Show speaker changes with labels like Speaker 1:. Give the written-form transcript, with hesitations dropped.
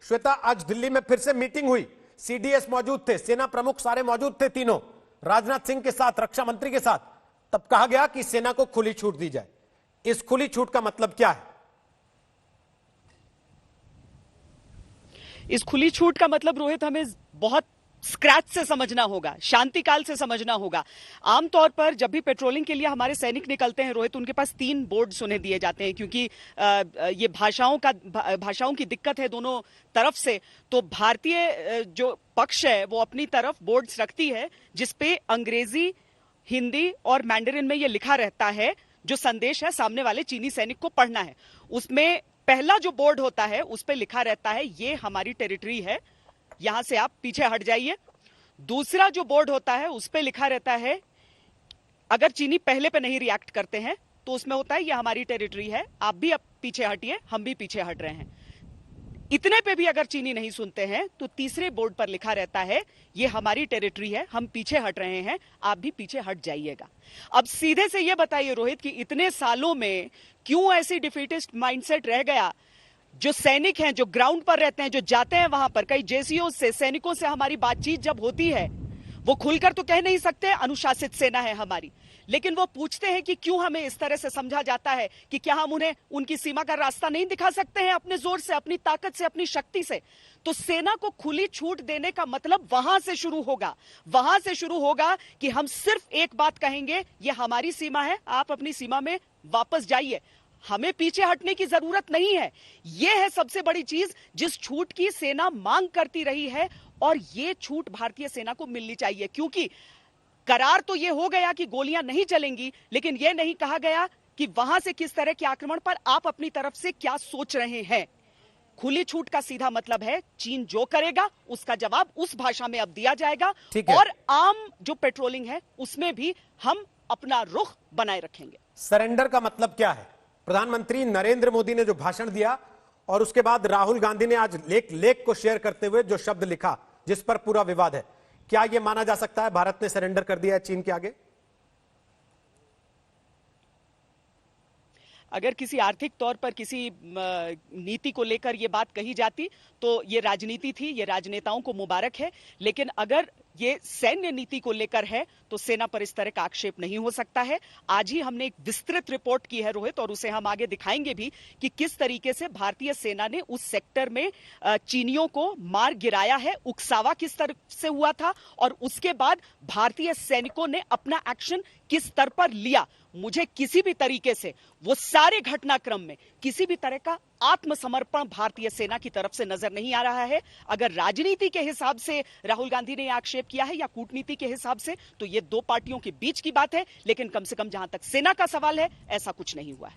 Speaker 1: श्वेता, आज दिल्ली में फिर से मीटिंग हुई, सीडीएस मौजूद थे, सेना प्रमुख सारे मौजूद थे, तीनों, राजनाथ सिंह के साथ, रक्षा मंत्री के साथ। तब कहा गया कि सेना को खुली छूट दी जाए। इस खुली छूट का मतलब क्या है?
Speaker 2: इस खुली छूट का मतलब रोहित हमें बहुत स्क्रैच से समझना होगा, शांतिकाल से समझना होगा। आमतौर पर जब भी पेट्रोलिंग के लिए हमारे सैनिक निकलते हैं रोहित, उनके पास 3 बोर्ड्स उन्हें दिए जाते हैं, क्योंकि ये भाषाओं की दिक्कत है दोनों तरफ से। तो भारतीय जो पक्ष है वो अपनी तरफ बोर्ड्स रखती है जिसपे अंग्रेजी, हिंदी और मैंडरिन में ये लिखा रहता है जो संदेश है सामने वाले चीनी सैनिक को पढ़ना है। उसमें पहला जो बोर्ड होता है उस पर लिखा रहता है ये हमारी टेरिटरी है, यहां से आप पीछे हट जाइए। दूसरा जो बोर्ड होता है उस पे लिखा रहता है, अगर चीनी पहले पे नहीं रिएक्ट करते हैं तो उसमें होता है ये हमारी टेरिटरी है, आप भी अब पीछे हटिए, हम भी पीछे हट रहे हैं। इतने पे भी अगर चीनी नहीं सुनते हैं तो तीसरे बोर्ड पर लिखा रहता है ये हमारी टेरिटरी है, हम पीछे हट रहे हैं, आप भी पीछे हट जाइएगा। अब सीधे से ये बताइए रोहित कि इतने सालों में क्यों ऐसी डिफीटिस्ट माइंडसेट रह गया? जो सैनिक हैं, जो ग्राउंड पर रहते हैं, जो जाते हैं वहां पर, कई जेसीओ से, सैनिकों से हमारी बातचीत जब होती है, वो खुलकर तो कह नहीं सकते अनुशासित सेना है हमारी, लेकिन वो पूछते हैं कि क्यों हमें इस तरह से समझा जाता है कि क्या हम उन्हें उनकी सीमा का रास्ता नहीं दिखा सकते हैं अपने जोर से, अपनी ताकत से, अपनी शक्ति से? तो सेना को खुली छूट देने का मतलब वहां से शुरू होगा, वहां से शुरू होगा कि हम सिर्फ एक बात कहेंगे, ये हमारी सीमा है, आप अपनी सीमा में वापस जाइए, हमें पीछे हटने की जरूरत नहीं है। यह है सबसे बड़ी चीज जिस छूट की सेना मांग करती रही है, और यह छूट भारतीय सेना को मिलनी चाहिए। क्योंकि करार तो यह हो गया कि गोलियां नहीं चलेंगी, लेकिन यह नहीं कहा गया कि वहां से किस तरह के आक्रमण पर आप अपनी तरफ से क्या सोच रहे हैं। खुली छूट का सीधा मतलब है चीन जो करेगा उसका जवाब उस भाषा में अब दिया जाएगा, और आम जो पेट्रोलिंग है उसमें भी हम अपना रुख बनाए रखेंगे।
Speaker 1: सरेंडर का मतलब क्या है? प्रधानमंत्री नरेंद्र मोदी ने जो भाषण दिया और उसके बाद राहुल गांधी ने आज लेख को शेयर करते हुए जो शब्द लिखा जिस पर पूरा विवाद है, क्या यह माना जा सकता है भारत ने सरेंडर कर दिया है चीन के आगे?
Speaker 2: अगर किसी आर्थिक तौर पर किसी नीति को लेकर यह बात कही जाती तो ये राजनीति थी, ये राजनेताओं को मुबारक है। लेकिन अगर ये सैन्य नीति को लेकर है तो सेना पर इस तरह का आक्षेप नहीं हो सकता है। आज ही हमने एक विस्तृत रिपोर्ट की है रोहित, और उसे हम आगे दिखाएंगे भी कि किस तरीके से भारतीय सेना ने उस सेक्टर में चीनियों को मार गिराया है, उकसावा किस तरह से हुआ था, और उसके बाद भारतीय सैनिकों ने अपना एक्शन किस स्तर पर लिया। मुझे किसी भी तरीके से वो सारे घटनाक्रम में किसी भी तरह का आत्मसमर्पण भारतीय सेना की तरफ से नजर नहीं आ रहा है। अगर राजनीति के हिसाब से राहुल गांधी ने आक्षेप किया है या कूटनीति के हिसाब से, तो ये दो पार्टियों के बीच की बात है, लेकिन कम से कम जहां तक सेना का सवाल है ऐसा कुछ नहीं हुआ है।